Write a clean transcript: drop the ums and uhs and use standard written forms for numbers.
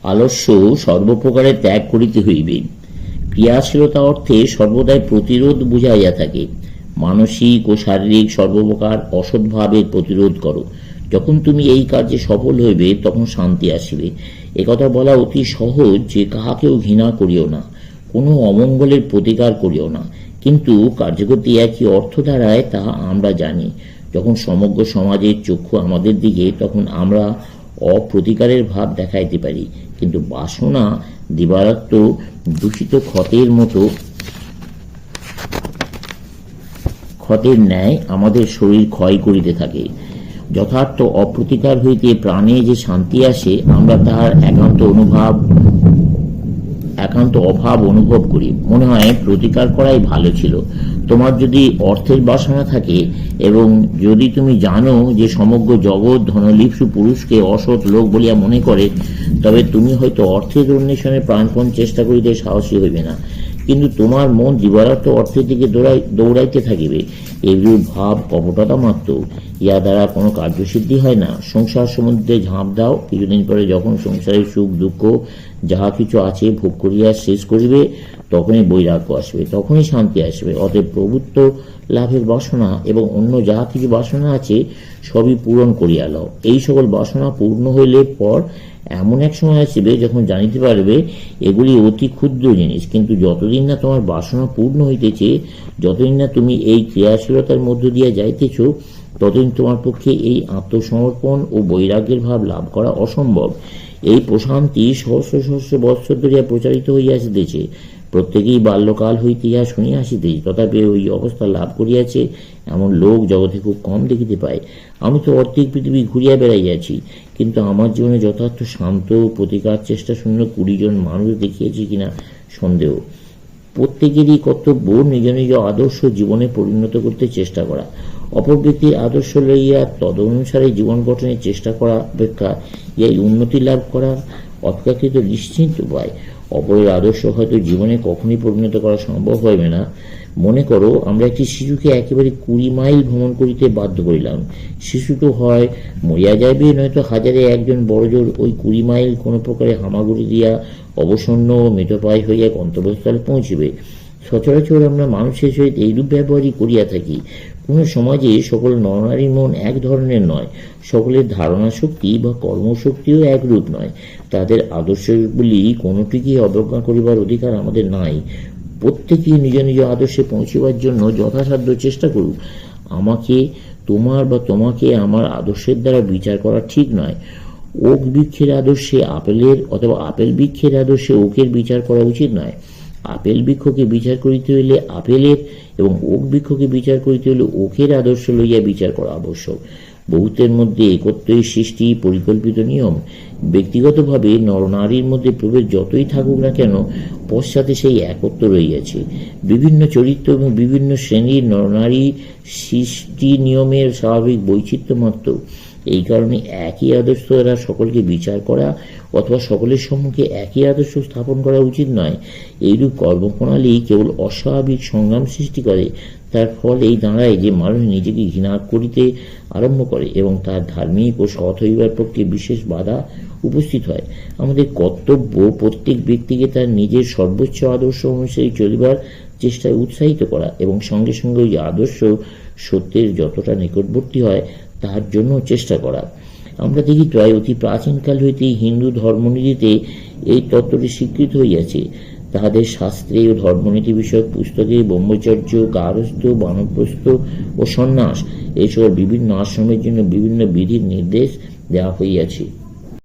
আলস্য সর্বপ্রকারে ত্যাগ করিতে হইবে। ক্রিয়াশীলতা অর্থে সর্বদাই প্রতিরোধ বুঝাইয়া থাকে। মানসিক ও শারীরিক সর্বপ্রকার অসদ্ভাবের প্রতিরোধ করো। যখন তুমি এই কার্যে সফল হইবে তখন শান্তি আসিবে। একথা বলা অতি সহজ যে কাহাকেও ঘৃণা করিও না, কোনো অমঙ্গলের প্রতিকার করিও না, কিন্তু কার্যগতি একই অর্থ দ্বারায় তাহা আমরা জানি। যখন সমগ্র সমাজের চক্ষু আমাদের দিকে, তখন আমরা অপ্রতিকারের ভাব দেখাইতে পারি, কিন্তু বাসনা দিবারাত্র দূষিত ক্ষতের ন্যায় আমাদের শরীর ক্ষয় করিতে থাকে। যথার্থ অপ্রতিকার হইতে প্রাণে যে শান্তি আসে, আমরা তাহার একান্ত অভাব অনুভব করি। মনে হয় প্রতিকার করাই ভালো ছিল। তোমার যদি অর্থের বাসনা থাকে এবং যদি তুমি জানো যে সমগ্র জগৎ ধনলিপ্সু পুরুষকে অসৎ লোক বলিয়া মনে করে, তবে তুমি হয়তো অর্থের অন্বেষণে প্রাণপণ চেষ্টা করিতে সাহসী হইবে না, কিন্তু তোমার মন দিবারাত্র অর্থের দিকে দৌড়াইতে থাকিবে। এরূপ ভাব কপটতা মাত্র, ইহা দ্বারা কোনো কার্যসিদ্ধি হয় না। সংসার সমুদ্রে ঝাঁপ দাও, কিছুদিন পরে যখন সংসারের সুখ দুঃখ যাহা কিছু আছে ভোগ করিয়া শেষ করিবে, তখনই বৈরাগ্য আসবে, তখনই শান্তি আসবে। অতএব প্রভুত্ব লাভের বাসনা এবং অন্য যাহা কিছু বাসনা আছে সবই পূরণ করিয়া লও। এই সকল বাসনা পূর্ণ হইলে পর এমন এক সময় আসবে যখন জানিতে পারবে এগুলি অতি ক্ষুদ্র জিনিস, কিন্তু যতদিন না তোমার বাসনা পূর্ণ হইতেছে, যতদিন না তুমি এই ক্রিয়াশীলতার মধ্য দিয়ে যাইতেছ, ততদিন তোমার পক্ষে এই আত্মসমর্পণ ও বৈরাগ্যের ভাব লাভ করা অসম্ভব। এই প্রশান্তি সহস্র সহস্র বৎসর ধরিয়া প্রচারিত হইয়া আসিতেছে। প্রত্যেকেই বাল্যকাল হইতে ইহা শুনিয়া আসিতেছে, তথাপি ওই অবস্থা লাভ করিয়াছে এমন লোক জগতে খুব কম দেখিতে পায়। আমি তো অর্ধেক পৃথিবী ঘুরিয়া বেড়াইয়াছি, কিন্তু আমার জীবনে যথার্থ শান্ত প্রতিকার চেষ্টা শূন্য 20 জন মানুষ দেখিয়েছি কিনা সন্দেহ। প্রত্যেকেরই কর্তব্য নিজ নিজ আদর্শ জীবনে পরিণত করতে চেষ্টা করা। অপর ব্যক্তির আদর্শ লইয়া তদনুসারে জীবন গঠনের চেষ্টা করা অপেক্ষা এই উন্নতি লাভ করার অপেক্ষাকৃত নিশ্চিন্ত উপায়। অপরের আদর্শ হয়তো জীবনে কখনই পরিণত করা সম্ভব হইবে না। মনে করো, আমরা একটি শিশুকে একেবারে 20 মাইল ভ্রমণ করিতে বাধ্য করিলাম। শিশুটো হয় মরিয়া যাইবে, নয়তো হাজারে একজন বড়জোর ওই 20 মাইল কোনো প্রকারে হামাগুড়ি দিয়া অবসন্ন ও মৃতপ্রায় হইয়া গন্তব্যস্থলে পৌঁছিবে। সচরাচর আমরা মানুষের সহিত এইরূপ ব্যবহারই করিয়া থাকি। কোন সমাজে সকল নরনারীর মন এক ধরনের নয়, সকলের ধারণা শক্তি বা কর্মশক্তিও একরূপ নয়। তাদের আদর্শগুলি কোনটিকে অবজ্ঞা করিবার অধিকার আমাদের নাই। প্রত্যেকেই নিজ নিজ আদর্শে পৌঁছিবার জন্য যথাসাধ্য চেষ্টা করুক। আমাকে তোমার বা তোমাকে আমার আদর্শের দ্বারা বিচার করা ঠিক নয়। ওক বৃক্ষের আদর্শে আপেলের অথবা আপেল বৃক্ষের আদর্শে ওকের বিচার করা উচিত নয়। আপেল বৃক্ষকে বিচার করিতে হইলে আপেলের এবং ওক বৃক্ষকে বিচার করিতে হইলে ওকের আদর্শ লইয়া বিচার করা আবশ্যক। বহুতের মধ্যে একত্বই সৃষ্টি পরিকল্পিত নিয়ম। ব্যক্তিগতভাবে নরনারীর মধ্যে প্রভেদ যতই থাকুক না কেন, পশ্চাতে সেই একত্ব রইয়াছে। বিভিন্ন চরিত্র এবং বিভিন্ন শ্রেণীর নরনারী সৃষ্টি নিয়মের স্বাভাবিক বৈচিত্র্য মাত্র। এই কারণে একই আদর্শ দ্বারা সকলকে বিচার করা অথবা সকলের সম্মুখে একই আদর্শ স্থাপন করা উচিত নয়। এইরূপ কর্মপ্রণালী কেবল অস্বাভাবিক সংগ্রাম সৃষ্টি করে। তার ফল এই দাঁড়ায় যে মানুষ নিজেকে ঘৃণা করিতে আরম্ভ করে এবং তার ধার্মিক ও সৎ হইবার পক্ষে বিশেষ বাধা উপস্থিত হয়। আমাদের কর্তব্য প্রত্যেক ব্যক্তিকে তার নিজের সর্বোচ্চ আদর্শ অনুসারে চলিবার চেষ্টায় উৎসাহিত করা এবং সঙ্গে সঙ্গে ওই আদর্শ সত্যের যতটা নিকটবর্তী হয় তার জন্য চেষ্টা করা। আমরা দেখি প্রায় অতি প্রাচীনকাল হইতেই হিন্দু ধর্মনীতিতে এই তত্ত্বটি স্বীকৃত হইয়াছে। তাহাদের শাস্ত্রে ও ধর্মনীতি বিষয়ক পুস্তকে ব্রহ্মচর্য, গারস্থ, বানপ্রস্থ ও সন্ন্যাস এই সকল বিভিন্ন আশ্রমের জন্য বিভিন্ন বিধির নির্দেশ দেওয়া হইয়াছে।